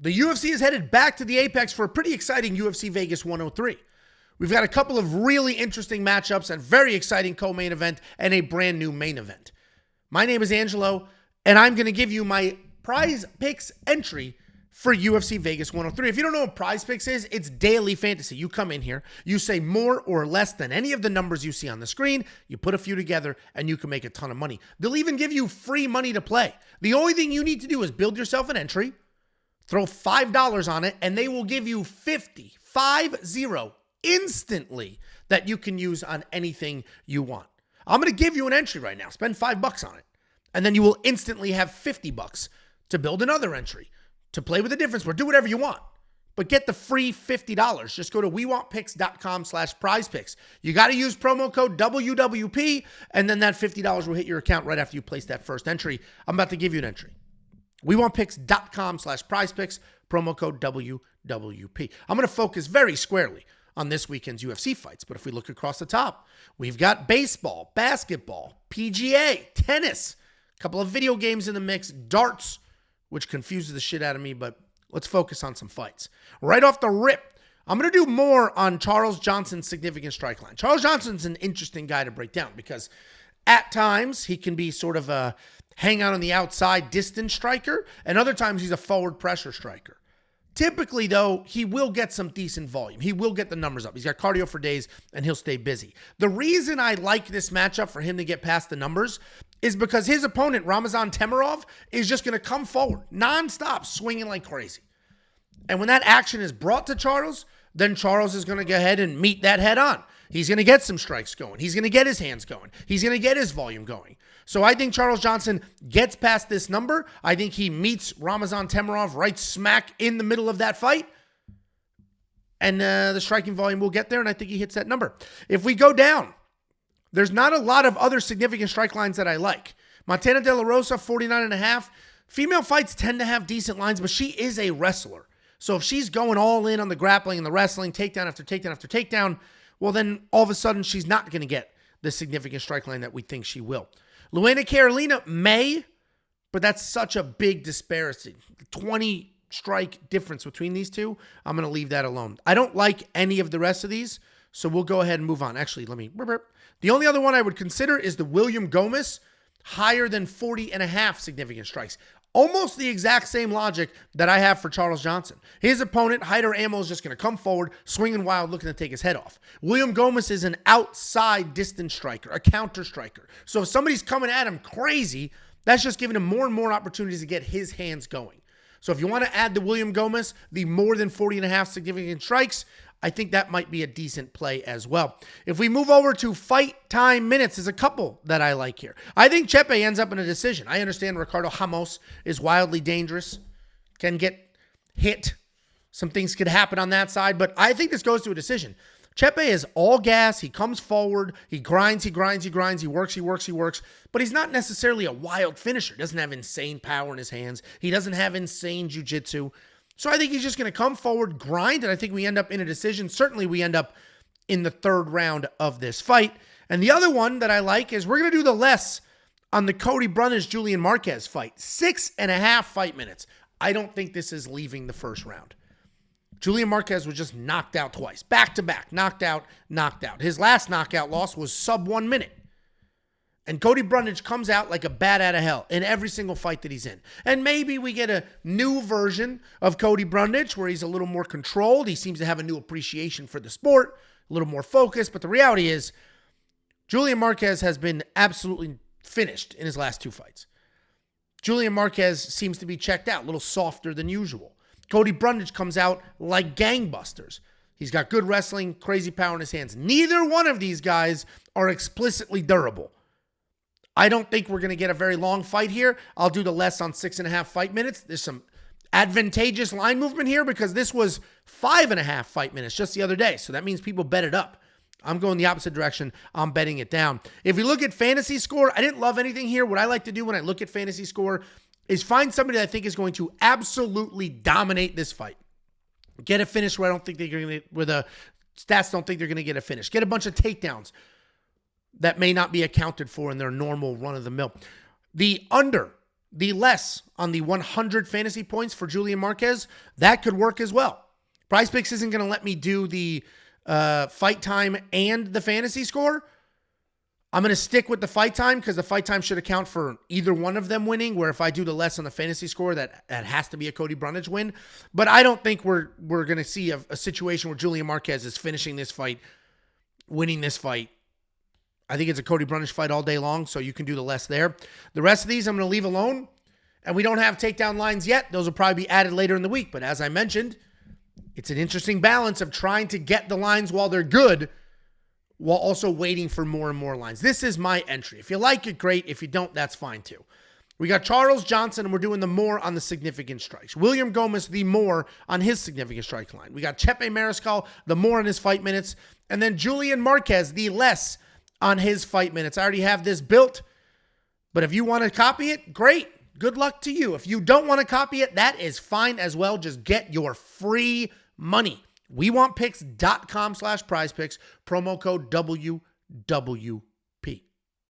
The UFC is headed back to the Apex for a pretty exciting UFC Vegas 103. We've got a couple of really interesting matchups, a very exciting co-main event, and a brand new main event. My name is Angelo, and I'm going to give you my PrizePicks entry for UFC Vegas 103. If you don't know what PrizePicks is, it's daily fantasy. You come in here, you say more or less than any of the numbers you see on the screen, you put a few together, and you can make a ton of money. They'll even give you free money to play. The only thing you need to do is build yourself an entry, throw $5 on it, and they will give you 50 instantly that you can use on anything you want. I'm going to give you an entry right now. Spend $5 on it. And then you will instantly have $50 to build another entry, to play with a difference or do whatever you want. But get the free $50. Just go to wewantpicks.com/prizepicks. You got to use promo code WWP, and then that $50 will hit your account right after you place that first entry. I'm about to give you an entry. wewantpicks.com/prizepicks, promo code WWP. I'm going to focus very squarely on this weekend's UFC fights. But if we look across the top, we've got baseball, basketball, PGA, tennis, a couple of video games in the mix, darts, which confuses the shit out of me, but let's focus on some fights. Right off the rip, I'm going to do more on Charles Johnson's significant strike line. Charles Johnson's an interesting guy to break down because at times he can be sort of a hang out on the outside distance striker, and other times he's a forward pressure striker. Typically, though, he will get some decent volume. He will get the numbers up. He's got cardio for days, and he'll stay busy. The reason I like this matchup for him to get past the numbers is because his opponent, Ramazan Temirov, is just going to come forward, nonstop, swinging like crazy. And when that action is brought to Charles, then Charles is going to go ahead and meet that head on. He's going to get some strikes going. He's going to get his hands going. He's going to get his volume going. So I think Charles Johnson gets past this number. I think he meets Ramazan Temirov right smack in the middle of that fight. And the striking volume will get there, and I think he hits that number. If we go down, there's not a lot of other significant strike lines that I like. Montana De La Rosa, 49.5. Female fights tend to have decent lines, but she is a wrestler. So if she's going all in on the grappling and the wrestling, takedown after takedown after takedown, well, then all of a sudden she's not going to get the significant strike line that we think she will. Luana Carolina may, but that's such a big disparity. 20 strike difference between these two. I'm going to leave that alone. I don't like any of the rest of these, so we'll go ahead and move on. Actually, the only other one I would consider is the William Gomez, higher than 40.5 significant strikes. Almost the exact same logic that I have for Charles Johnson. His opponent, Hyder Ammo, is just going to come forward, swinging wild, looking to take his head off. William Gomez is an outside distance striker, a counter striker. So if somebody's coming at him crazy, that's just giving him more and more opportunities to get his hands going. So if you want to add the William Gomez, the more than 40.5 significant strikes, I think that might be a decent play as well. If we move over to fight time minutes, there's a couple that I like here. I think Chepe ends up in a decision. I understand Ricardo Ramos is wildly dangerous, can get hit. Some things could happen on that side, but I think this goes to a decision. Chepe is all gas. He comes forward. He grinds. He works, but he's not necessarily a wild finisher. He doesn't have insane power in his hands. He doesn't have insane jiu-jitsu. So I think he's just going to come forward, grind, and I think we end up in a decision. Certainly we end up in the third round of this fight. And the other one that I like is we're going to do the less on the Cody Brundage Julian Marquez fight. 6.5 fight minutes. I don't think this is leaving the first round. Julian Marquez was just knocked out twice. Back-to-back. Knocked out. His last knockout loss was sub 1 minute. And Cody Brundage comes out like a bat out of hell in every single fight that he's in. And maybe we get a new version of Cody Brundage where he's a little more controlled. He seems to have a new appreciation for the sport, a little more focused. But the reality is, Julian Marquez has been absolutely finished in his last two fights. Julian Marquez seems to be checked out, a little softer than usual. Cody Brundage comes out like gangbusters. He's got good wrestling, crazy power in his hands. Neither one of these guys are explicitly durable. I don't think we're going to get a very long fight here. I'll do the less on 6.5 fight minutes. There's some advantageous line movement here because this was 5.5 fight minutes just the other day. So that means people bet it up. I'm going the opposite direction. I'm betting it down. If we look at fantasy score, I didn't love anything here. What I like to do when I look at fantasy score is find somebody that I think is going to absolutely dominate this fight. Get a finish where I don't think they're going to, where the stats don't think they're going to get a finish. Get a bunch of takedowns that may not be accounted for in their normal run-of-the-mill. The under the less on the 100 fantasy points for Julian Marquez, that could work as well. PrizePicks isn't going to let me do the fight time and the fantasy score. I'm going to stick with the fight time because the fight time should account for either one of them winning, where if I do the less on the fantasy score, that has to be a Cody Brundage win. But I don't think we're going to see a situation where Julian Marquez is finishing this fight, winning this fight. I think it's a Cody Brundage fight all day long, so you can do the less there. The rest of these I'm going to leave alone, and we don't have takedown lines yet. Those will probably be added later in the week. But as I mentioned, it's an interesting balance of trying to get the lines while they're good, while also waiting for more and more lines. This is my entry. If you like it, great. If you don't, that's fine too. We got Charles Johnson, and we're doing the more on the significant strikes. William Gomez, the more on his significant strike line. We got Chepe Mariscal, the more on his fight minutes. And then Julian Marquez, the less on his fight minutes. I already have this built, but if you want to copy it, great. Good luck to you. If you don't want to copy it, that is fine as well. Just get your free money. WeWantPicks.com/PrizePicks, promo code WWP.